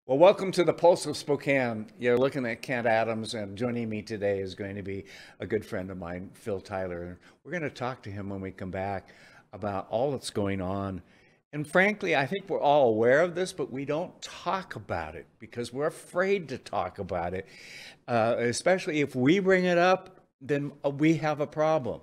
Well, welcome to the Pulse of Spokane. You're looking at Kent Adams, and joining me today is going to be a good friend of mine, Phil Tyler. We're going to talk to him when we come back about all that's going on. And frankly, I think we're all aware of this, but we don't talk about it because we're afraid to talk about it. Especially if we bring it up, then we have a problem.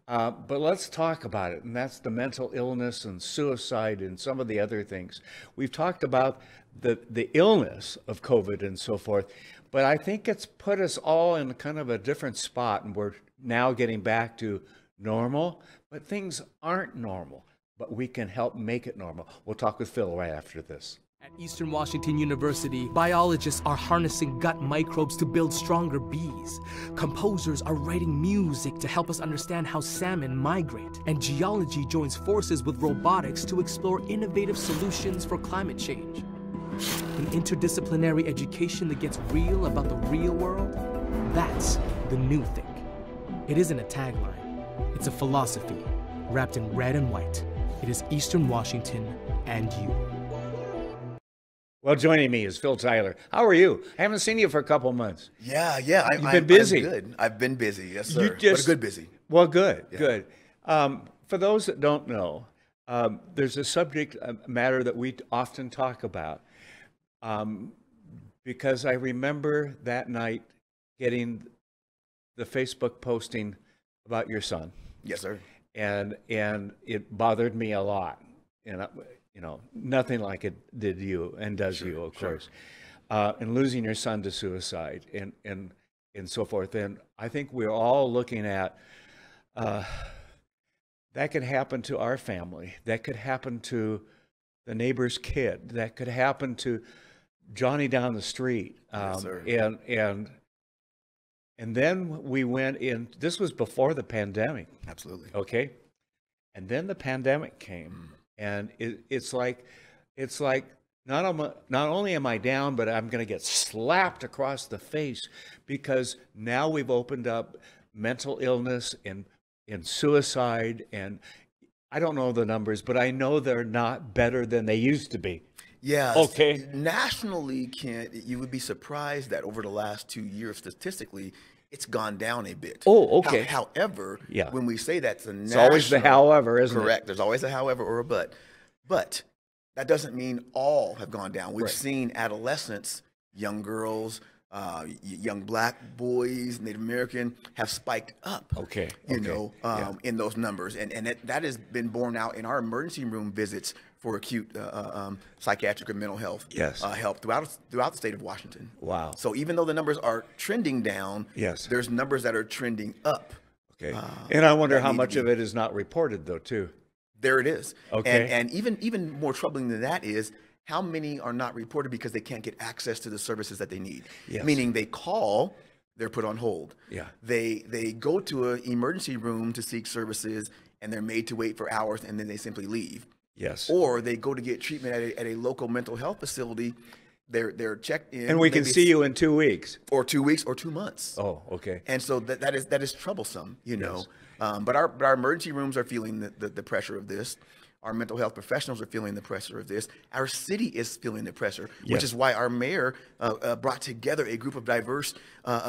But let's talk about it, and that's the mental illness and suicide and some of the other things. We've talked about the illness of COVID and so forth, but I think it's put us all in kind of a different spot, and we're now getting back to normal, but things aren't normal, but we can help make it normal. We'll talk with Phil right after this. At Eastern Washington University, biologists are harnessing gut microbes to build stronger bees. Composers are writing music to help us understand how salmon migrate. And geology joins forces with robotics to explore innovative solutions for climate change. An interdisciplinary education that gets real about the real world, that's the new thing. It isn't a tagline, it's a philosophy wrapped in red and white. It is Eastern Washington and you. Well, joining me is Phil Tyler. How are you? I haven't seen you for a couple months. Yeah. You've been busy. I'm good. I've been busy, yes, sir. You just, but a good busy. Well, good, Yeah. good. For those that don't know, there's a subject matter that we often talk about because I remember that night getting the Facebook posting about your son. Yes, sir. And it bothered me a lot. And nothing like it did you and does you, of course. And losing your son to suicide and so forth. And I think we're all looking at that could happen to our family. That could happen to the neighbor's kid. That could happen to Johnny down the street. Yes, sir. And then we went in. This was before the pandemic. Absolutely. Okay. And then the pandemic came. And it's like not only am I down, but I'm going to get slapped across the face because now we've opened up mental illness and suicide. And I don't know the numbers, but I know they're not better than they used to be. Yeah. Okay. Nationally, Kent, you would be surprised that over the last 2 years, statistically, it's gone down a bit. Oh, okay. However, Yeah. when we say that's a It's always the however, isn't it? correct. There's always a however or a but. But that doesn't mean all have gone down. We've Right. seen adolescents, young girls, young black boys, Native American have spiked up. Okay. In those numbers, and that has been borne out in our emergency room visits for acute psychiatric and mental health Yes. help throughout the state of Washington. Wow. So even though the numbers are trending down, Yes. there's numbers that are trending up. Okay. And I wonder that how need to much be- of it is not reported, though, too. There it is. Okay. And even more troubling than that is how many are not reported because they can't get access to the services that they need. Yes. Meaning they call, they're put on hold. Yeah. They go to an emergency room to seek services and they're made to wait for hours and then they simply leave. Yes. Or they go to get treatment at a local mental health facility. They're checked in. And we can maybe see you in 2 weeks. or 2 weeks or 2 months. Oh, okay. And so that is troublesome, Yes. But our emergency rooms are feeling the pressure of this. Our mental health professionals are feeling the pressure of this. Our city is feeling the pressure, Yes. which is why our mayor brought together a group of diverse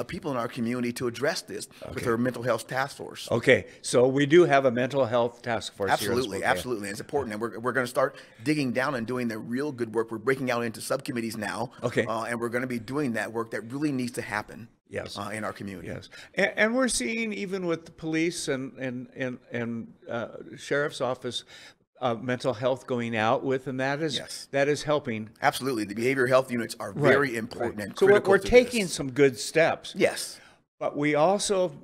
people in our community to address this with her mental health task force. Okay, so we do have a mental health task force here in Absolutely, Spokane. absolutely. And it's important. And we're going to start digging down and doing the real good work. We're breaking out into subcommittees now. Okay. And we're going to be doing that work that really needs to happen Yes. in our community. Yes, and we're seeing even with the police and sheriff's office mental health going out with, and that is Yes. helping. Absolutely. The behavioral health units are very important and So critical we're to taking this. some good steps. Yes. But we also,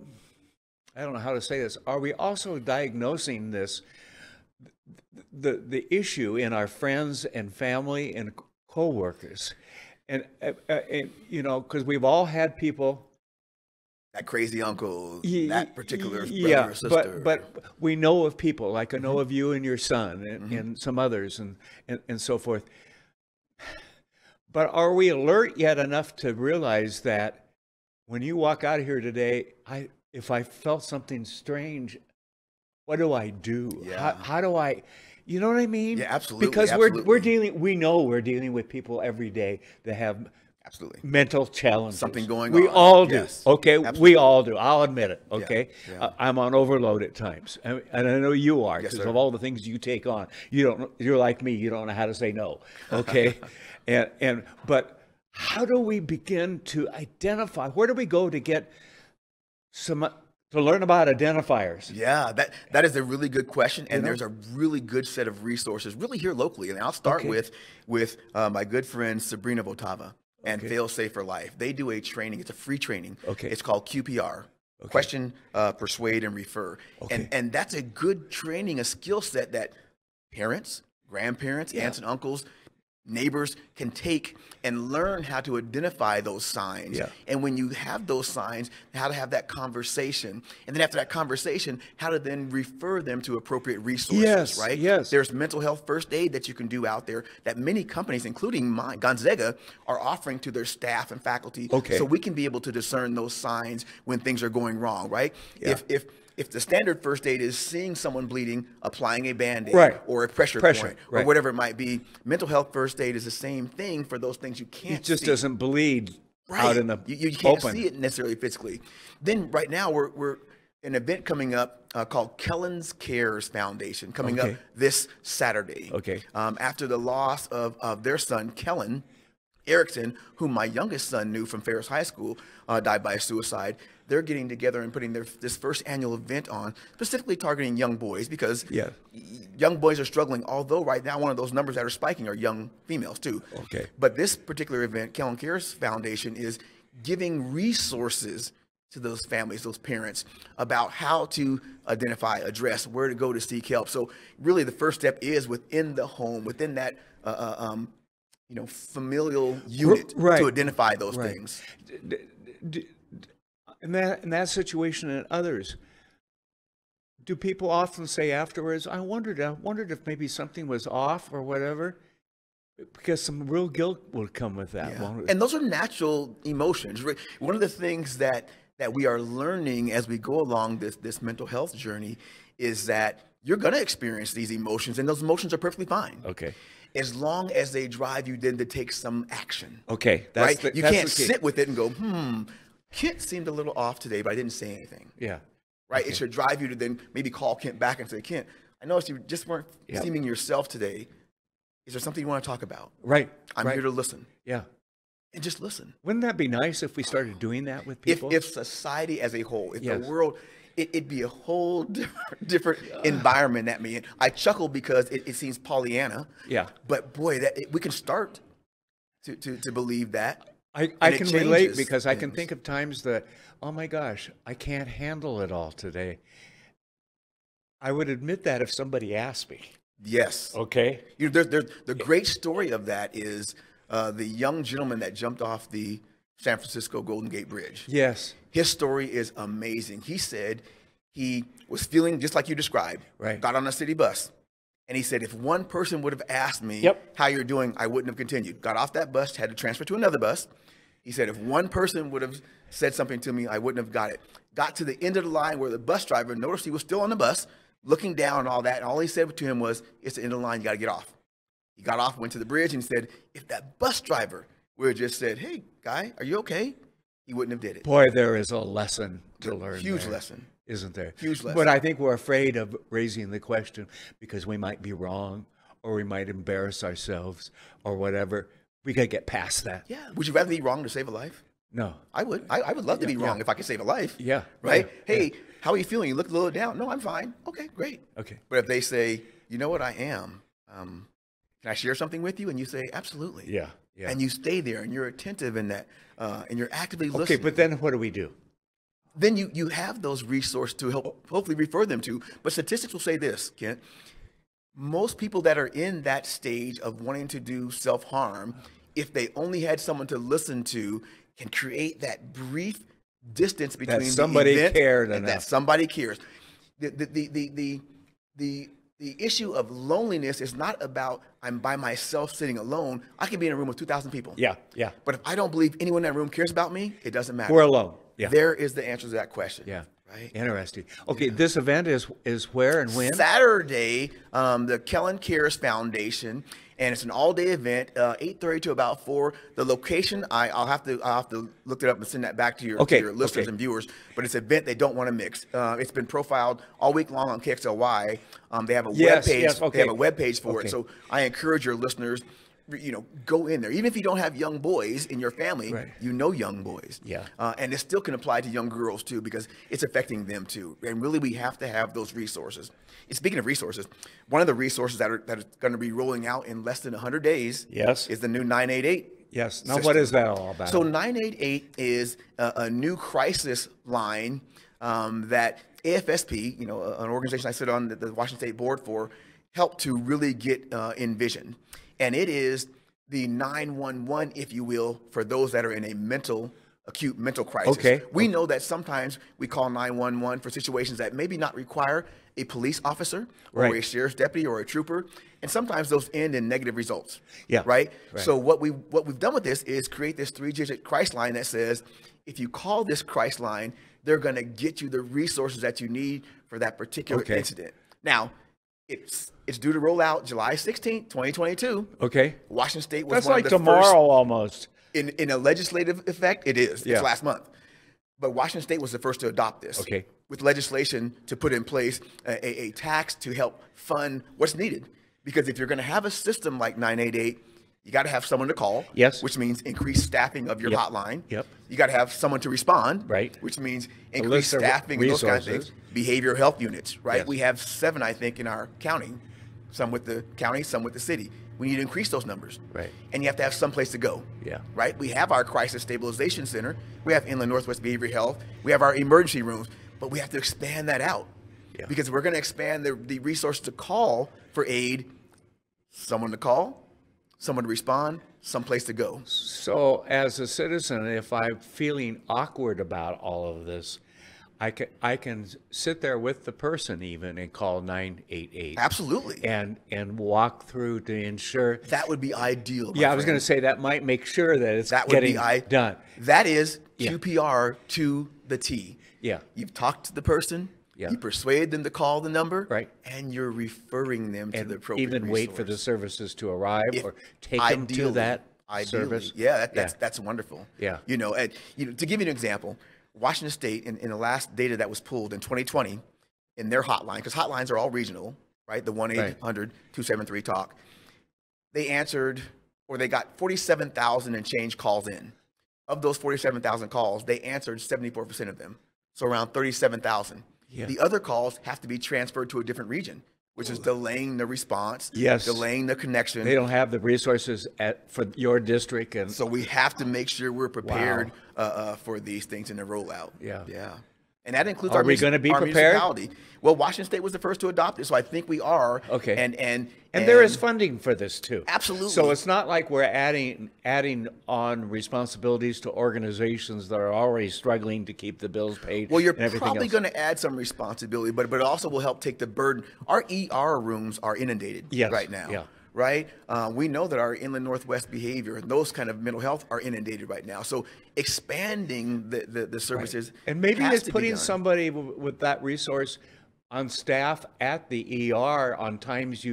I don't know how to say this, are we also diagnosing this, the issue in our friends and family and coworkers? And because we've all had people. That crazy uncle, Ye- that particular brother yeah, or sister. but we know of people, like I know of you and your son and some others and so forth. But are we alert yet enough to realize that when you walk out of here today, if I felt something strange, what do I do? Yeah. How do I You know what I mean? Yeah, absolutely, Because absolutely. we know we're dealing with people every day that have Absolutely. mental challenges. Something going We on. all do. Yes, Okay, we absolutely. all do. I'll admit it. Okay, yeah. I'm on overload at times, and I know you are Yes, because sir. of all the things you take on. You don't. You're like me. You don't know how to say no. Okay, but how do we begin to identify? Where do we go to get some to learn about identifiers? Yeah, that is a really good question, and know? there's a really good set of resources, really here locally. And I'll start Okay. with my good friend Sabrina Votava and Okay. Fail Safe for Life. They do a training. It's a free training. Okay. It's called QPR. Question, persuade, and refer. Okay. And that's a good training, a skill set that parents, grandparents, aunts and uncles, neighbors can take and learn how to identify those signs. Yeah. And when you have those signs, how to have that conversation. And then after that conversation, how to then refer them to appropriate resources, Yes, right? yes. There's mental health first aid that you can do out there that many companies, including mine, Gonzaga, are offering to their staff and faculty. Okay. So we can be able to discern those signs when things are going wrong, right? Yeah. If the standard first aid is seeing someone bleeding, applying a Band-Aid Right. or a pressure Pressure, point or right. whatever it might be, mental health first aid is the same thing for those things you can't It just see. doesn't bleed Right. out in the you can't open. see it necessarily physically. Then right now we're an event coming up called Kellen's Cares Foundation coming Okay. up this Saturday. Okay. After the loss of their son Kellen Erickson, whom my youngest son knew from Ferris High School, died by suicide. They're getting together and putting this first annual event on, specifically targeting young boys because Yeah. young boys are struggling. Although right now one of those numbers that are spiking are young females too. Okay. But this particular event, Kellen Cares Foundation, is giving resources to those families, those parents, about how to identify, address, where to go to seek help. So really the first step is within the home, within that familial unit right. to identify those Right. things. In that situation and others, do people often say afterwards, I wondered if maybe something was off or whatever? Because some real guilt will come with that. Yeah. won't it? And those are natural emotions. One of the things that we are learning as we go along this mental health journey is that you're going to experience these emotions, and those emotions are perfectly fine. Okay. As long as they drive you then to take some action. Okay. Right? You that's can't the key. sit with it and go, Kent seemed a little off today, but I didn't say anything. Yeah. Right? Okay. It should drive you to then maybe call Kent back and say, Kent, I noticed you just weren't Yeah. seeming yourself today. Is there something you want to talk about? Right. I'm right. here to listen. Yeah. And just listen. Wouldn't that be nice if we started doing that with people? If society as a whole, if Yes. the world, it'd be a whole different environment that me. I chuckle because it seems Pollyanna. Yeah. But boy, we can start to believe that. I And it can relate changes because I can things. think of times that, oh my gosh, I can't handle it all today. I would admit that if somebody asked me. Yes. Okay. The great story of that is the young gentleman that jumped off the San Francisco Golden Gate Bridge. Yes. His story is amazing. He said he was feeling just like you described. Right. Got on a city bus. And he said, if one person would have asked me Yep. how you're doing, I wouldn't have continued. Got off that bus, had to transfer to another bus. He said, if one person would have said something to me, I wouldn't have got it. Got to the end of the line where the bus driver noticed he was still on the bus, looking down and all that. And all he said to him was, it's the end of the line, you got to get off. He got off, went to the bridge, and said, if that bus driver would have just said, hey, guy, are you okay? He wouldn't have did it. Boy, there is a lesson to learn. Huge there, lesson. isn't there? Huge lesson. But I think we're afraid of raising the question because we might be wrong or we might embarrass ourselves or whatever. We got to get past that. Yeah. Would you rather be wrong to save a life? No. I would. I would love to be wrong if I could save a life. Yeah. Right? Yeah. Hey, how are you feeling? You look a little down. No, I'm fine. Okay, great. Okay. But if they say, you know what, I am, can I share something with you? And you say, absolutely. Yeah. Yeah. And you stay there and you're attentive in that and you're actively listening. Okay, but then what do we do? Then you have those resources to help hopefully refer them to. But statistics will say this, Kent. Most people that are in that stage of wanting to do self-harm, if they only had someone to listen to, can create that brief distance between somebody the event cared and that enough. somebody cares. The issue of loneliness is not about I'm by myself sitting alone. I can be in a room with 2,000 people. Yeah. Yeah. But if I don't believe anyone in that room cares about me, it doesn't matter. We're alone. Yeah. There is the answer to that question. Yeah. Right. Interesting. Okay, this event is where and when? Saturday, the Kellen Cares Foundation, and it's an all-day event, 8:30 to about 4. The location, I'll have to look it up and send that back to your, listeners and viewers. But it's an event they don't want to mix. It's been profiled all week long on KXLY. They have a web page. They have a web page for it. So I encourage your listeners, go in there. Even if you don't have young boys in your family, young boys. Yeah. And it still can apply to young girls too, because it's affecting them too. And really, we have to have those resources. And speaking of resources, one of the resources that is going to be rolling out in less than 100 days is the new 988. Yes. Now, system. what is that all about? So 988 is a new crisis line that AFSP, an organization I sit on the Washington State Board for, helped to really get envisioned. And it is the 911, if you will, for those that are in a acute mental crisis. Okay. We know that sometimes we call 911 for situations that maybe not require a police officer or a sheriff's deputy or a trooper, and sometimes those end in negative results. Yeah. Right? So what we've done with this is create this 3-digit crisis line that says, if you call this crisis line, they're going to get you the resources that you need for that particular incident. Now, it's due to roll out July 16th, 2022. Okay. Washington State was That's one like of the tomorrow first, almost. in a legislative effect, it is. It's last month. But Washington State was the first to adopt this. Okay. With legislation to put in place a tax to help fund what's needed. Because if you're going to have a system like 988, you got to have someone to call. Yes. Which means increased staffing of your hotline. Yep. You got to have someone to respond. Right. Which means increased staffing and those kinds of things. Behavioral health units, right? Yes. We have 7, I think, in our county. Some with the county, some with the city. We need to increase those numbers. Right. And you have to have some place to go. Yeah. Right? We have our crisis stabilization center. We have Inland Northwest Behavioral Health. We have our emergency rooms. But we have to expand that out. Yeah. Because we're going to expand the resource to call for aid. Someone to call, someone to respond, someplace to go. So as a citizen, if I'm feeling awkward about all of this, I can sit there with the person even and call 988. Absolutely. And walk through to ensure. That would be ideal. Yeah, I was going to say that might make sure that it's that would getting be done. That is QPR to the T. Yeah. You've talked to the person. Yeah. You persuade them to call the number. Right. And you're referring them to the appropriate even wait for the services to arrive or take them to that service. Yeah, that's wonderful. Yeah. And to give you an example, Washington State, in the last data that was pulled in 2020, in their hotline, because hotlines are all regional, right? The 1-800-273-TALK. They answered, or they got 47,000 and change calls in. Of those 47,000 calls, they answered 74% of them. So around 37,000. Yeah. The other calls have to be transferred to a different region, which is delaying the response, delaying the connection. They don't have the resources for your district. And so we have to make sure we're prepared for these things in the rollout. Yeah. Yeah. And that includes Are we going to be prepared? Municipality. Well, Washington State was the first to adopt it, so I think we are. Okay. And there is funding for this too. Absolutely. So it's not like we're adding on responsibilities to organizations that are already struggling to keep the bills paid. Well, you're probably going to add some responsibility, but it also will help take the burden. Our ER rooms are inundated right now. Yeah. Right? We know that our Inland Northwest Behavior and those kind of mental health are inundated right now. So expanding the services. Right. And maybe it's putting somebody with that resource on staff at the ER on times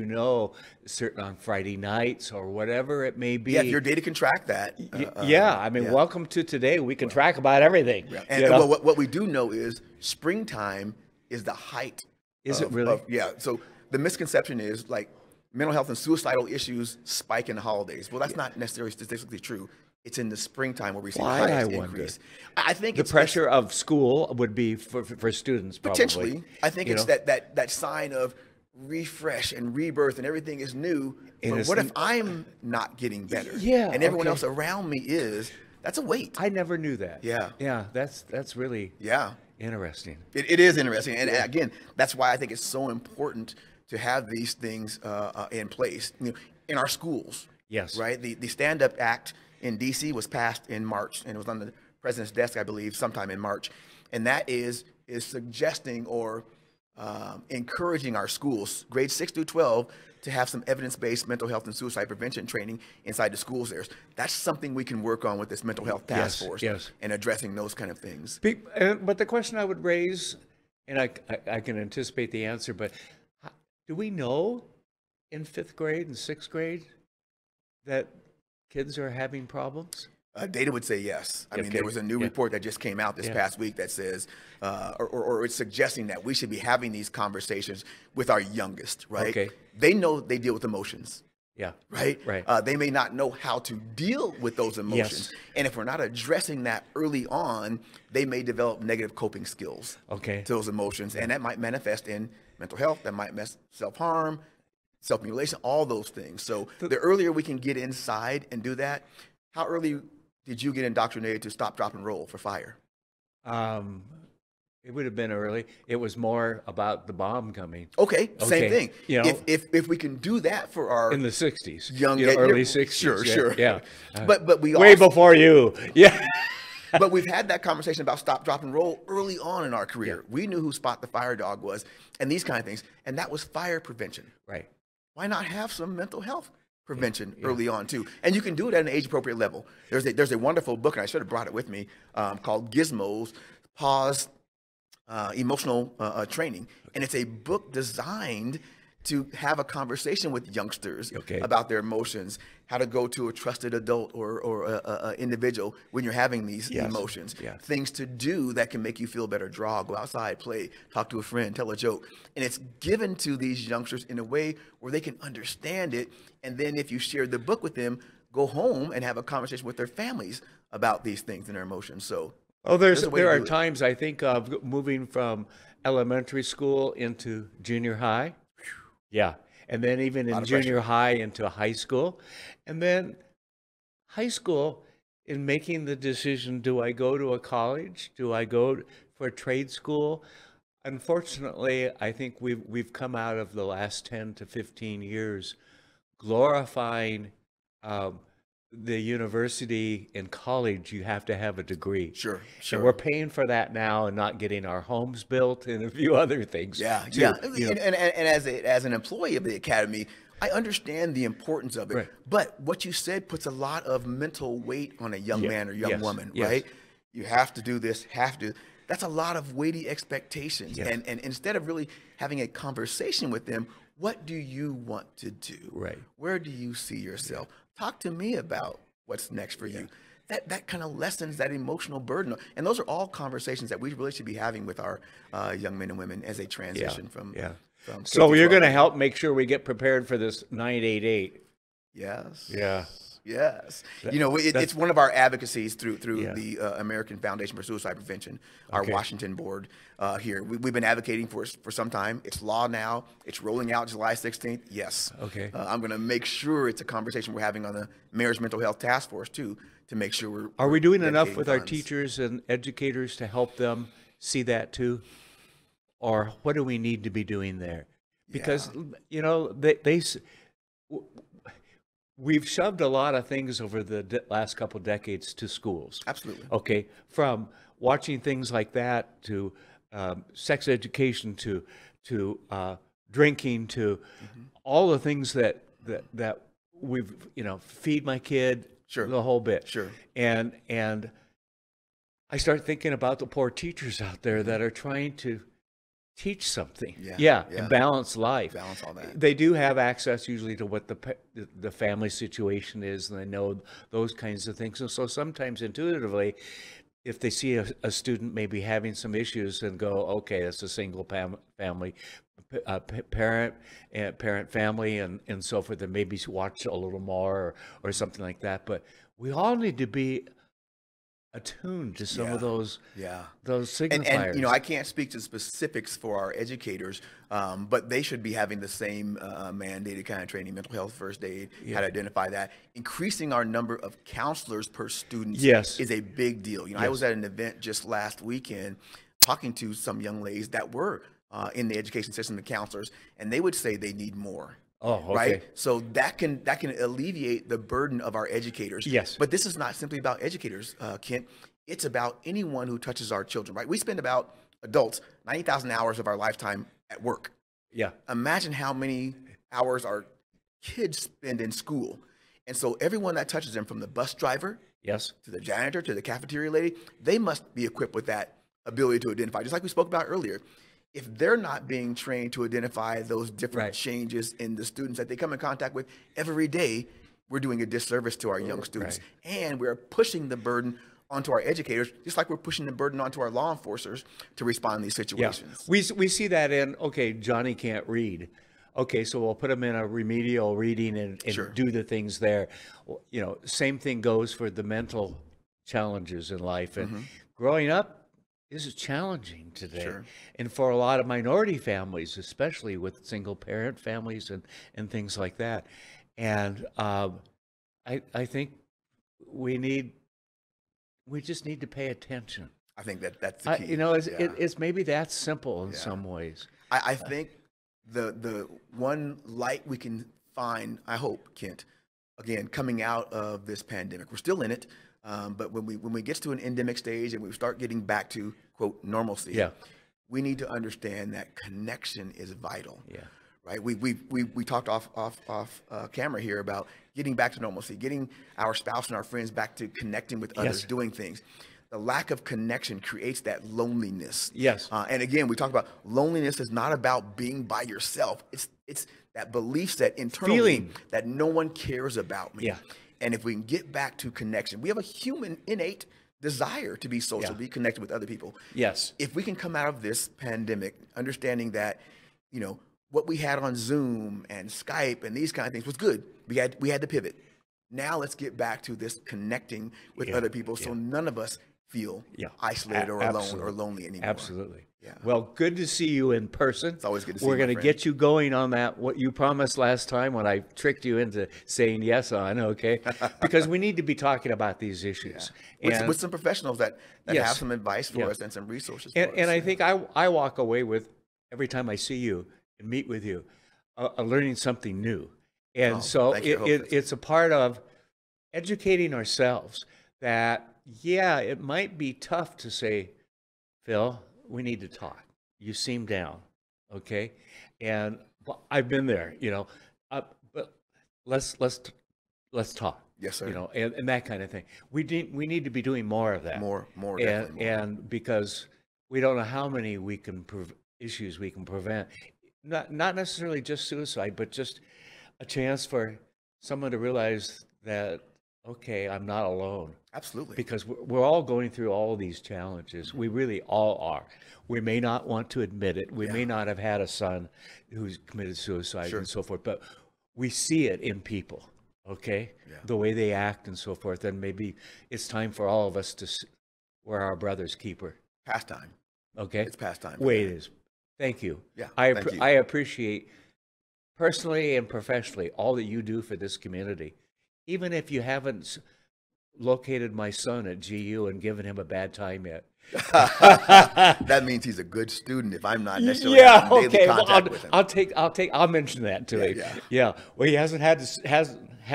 certain on Friday nights or whatever it may be. Yeah, if your data can track that. Welcome to today. We can track about everything. Yeah. And what we do know is springtime is the height. Is it really? So the misconception is like, mental health and suicidal issues spike in the holidays. Well, that's not necessarily statistically true. It's in the springtime where we see the highest increase. I think the pressure of school would be for students, probably. Potentially. I think it's that sign of refresh and rebirth and everything is new. But what if I'm not getting better? Yeah. And everyone else around me is? That's a weight. I never knew that. Yeah. Yeah, that's really interesting. It is interesting. And again, that's why I think it's so important to have these things in place in our schools. Yes. Right? The Stand Up Act in D.C. was passed in March, and it was on the president's desk, I believe, sometime in March. And that is suggesting or encouraging our schools, grades 6 through 12, to have some evidence-based mental health and suicide prevention training inside the schools there. That's something we can work on with this mental health task force and addressing those kind of things. But the question I would raise, and I can anticipate the answer, but do we know in 5th grade and 6th grade that kids are having problems? Data would say yes. I mean, there was a new report that just came out this past week that says, or it's suggesting that we should be having these conversations with our youngest, right? Okay. They know they deal with emotions. Yeah. Right? Right. They may not know how to deal with those emotions. Yes. And if we're not addressing that early on, they may develop negative coping skills to those emotions. And that might manifest in mental health, that might self-harm, self-mutilation, all those things. So the earlier we can get inside and do that. How early did you get indoctrinated to stop, drop, and roll for fire? It would have been early. It was more about the bomb coming. Okay, same thing. You know, if we can do that for our in the 60s, young, early 60s. Sure. Yeah. But we way before you. Yeah. But we've had that conversation about stop, drop, and roll early on in our career. We knew who Spot the Fire Dog was and these kind of things. And that was fire prevention. Right. Why not have some mental health prevention early on too? And you can do it at an age appropriate level. There's a wonderful book, and I should have brought it with me, called Gizmos, Pause Emotional Training. And it's a book designed to have a conversation with youngsters about their emotions, how to go to a trusted adult or a individual when you're having these emotions, things to do that can make you feel better, draw, go outside, play, talk to a friend, tell a joke. And it's given to these youngsters in a way where they can understand it. And then if you share the book with them, go home and have a conversation with their families about these things and their emotions. So there are times I think of moving from elementary school into junior high. Yeah. And then even in junior high into high school. And then high school, in making the decision, do I go to a college? Do I go for a trade school? Unfortunately, I think we've come out of the last 10 to 15 years glorifying the university and college. You have to have a degree. Sure. And we're paying for that now and not getting our homes built and a few other things. Yeah. And as an employee of the academy, I understand the importance of it. Right. But what you said puts a lot of mental weight on a young man or young woman, right? You have to do this, That's a lot of weighty expectations. And instead of really having a conversation with them, what do you want to do? Right. Where do you see yourself? Talk to me about what's next for you. That kind of lessens that emotional burden. And those are all conversations that we really should be having with our young men and women as they transition from So you're going to help make sure we get prepared for this 988. Yes. Yeah. Yes. It's one of our advocacies through the American Foundation for Suicide Prevention, our Washington board here. We've been advocating for some time. It's law now. It's rolling out July 16th. Yes. Okay. I'm going to make sure it's a conversation we're having on the Mayor's Mental Health Task Force, too, to make sure Are we doing enough with our teachers and educators to help them see that, too? Or what do we need to be doing there? Because, we've shoved a lot of things over the last couple of decades to schools. Absolutely. Okay, from watching things like that to sex education to drinking to all the things that we've feed my kid, the whole bit. Sure. And I start thinking about the poor teachers out there that are trying to teach something, and balance life. Balance all that. They do have access usually to what the family situation is, and they know those kinds of things. And so sometimes intuitively, if they see a student maybe having some issues and go, okay, that's a single family, parent family, and so forth, and maybe watch a little more or something like that. But we all need to be attuned to some of those signifiers. And I can't speak to specifics for our educators, but they should be having the same mandated kind of training, mental health, first aid, how to identify that. Increasing our number of counselors per student is a big deal. I was at an event just last weekend talking to some young ladies that were in the education system, the counselors, and they would say they need more. Oh, okay. Right. So that can alleviate the burden of our educators. Yes. But this is not simply about educators, Kent. It's about anyone who touches our children. Right. We spend about adults 90,000 hours of our lifetime at work. Yeah. Imagine how many hours our kids spend in school. And so everyone that touches them, from the bus driver Yes. to the janitor to the cafeteria lady, they must be equipped with that ability to identify, just like we spoke about earlier. If they're not being trained to identify those different Right. changes in the students that they come in contact with every day, we're doing a disservice to our young students. Right. And we're pushing the burden onto our educators, just like we're pushing the burden onto our law enforcers to respond in these Yeah. situations. We see that in, okay, Johnny can't read. Okay, so we'll put him in a remedial reading and Sure. do the things there. You know, same thing goes for the mental challenges in life. And growing up is challenging today. Sure. And for a lot of minority families, especially with single parent families and things like that. And I think we just need to pay attention. I think that's the key. You know, Yeah. it's maybe that simple in some ways. I think the one light we can find, I hope, Kent, again, coming out of this pandemic, we're still in it, but when we get to an endemic stage and we start getting back to, quote, normalcy, Yeah. we need to understand that connection is vital. Yeah. Right. We talked off camera here about getting back to normalcy, getting our spouse and our friends back to connecting with others, Yes. doing things. The lack of connection creates that loneliness. Yes. And again, we talked about loneliness is not about being by yourself. It's that belief set internally Feeling. that no one cares about me. Yeah. And if we can get back to connection, we have a human innate desire to be social, Yeah. be connected with other people. Yes. If we can come out of this pandemic understanding that, you know, what we had on Zoom and Skype and these kind of things was good. We had to pivot. Now let's get back to this connecting with Yeah. other people so none of us feel Yeah. isolated or alone Absolutely. or lonely anymore. Absolutely. Yeah. Well, good to see you in person. It's always good to see We're you, my going to friend. get you going on that, what you promised last time when I tricked you into saying yes on, okay? Because we need to be talking about these issues. With some professionals that Yes. have some advice for Yeah. us and some resources for And us. I think I walk away with, every time I see you and meet with you, learning something new. And Oh, so thank you. I hope that's- it's a part of educating ourselves that, yeah, it might be tough to say, Phil, we need to talk. You seem down, okay? And I've been there, you know, but let's talk. Yes, sir. You know, and that kind of thing. We need to be doing more of that. More, definitely more. And because we don't know how many issues we can prevent. Not necessarily just suicide, but just a chance for someone to realize that, okay, I'm not alone. Absolutely. Because we're all going through all these challenges. We really all are. We may not want to admit it. We may not have had a son who's committed suicide Sure. and so forth, but we see it in people, okay? Yeah. The way they act and so forth. And maybe it's time for all of us to we're our brother's keeper, Pastime. okay? It's pastime. Way it is. Thank you. Yeah, I thank you. I appreciate personally and professionally all that you do for this community. Even if you haven't located my son at GU and given him a bad time yet. That means he's a good student if I'm not necessarily Yeah, in daily okay. Well, contact with him. I'll mention that to him. yeah. Yeah. Well, he hasn't had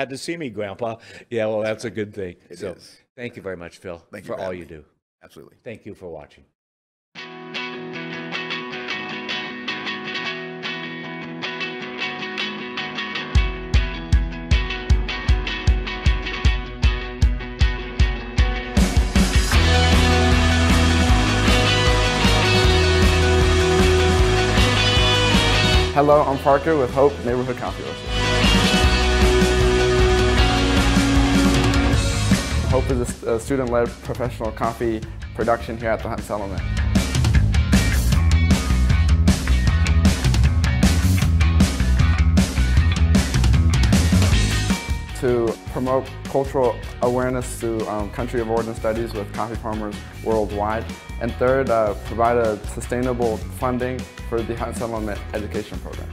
to see me, Grandpa. Yeah, well, that's a good thing. It so is. thank you very much, Phil, Thank you for for all having you me. do. Absolutely. Thank you for watching. Hello, I'm Parker with Hope Neighborhood Coffee Roasters. Hope is a student-led professional coffee production here at the Hunt Settlement. To promote cultural awareness through country of origin studies with coffee farmers worldwide. And third, provide a sustainable funding for the Hunt Settlement education program.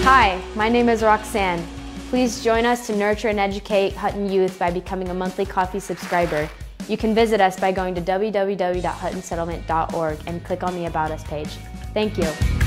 Hi, my name is Roxanne. Please join us to nurture and educate Hutton youth by becoming a monthly coffee subscriber. You can visit us by going to www.huttonsettlement.org and click on the About Us page. Thank you.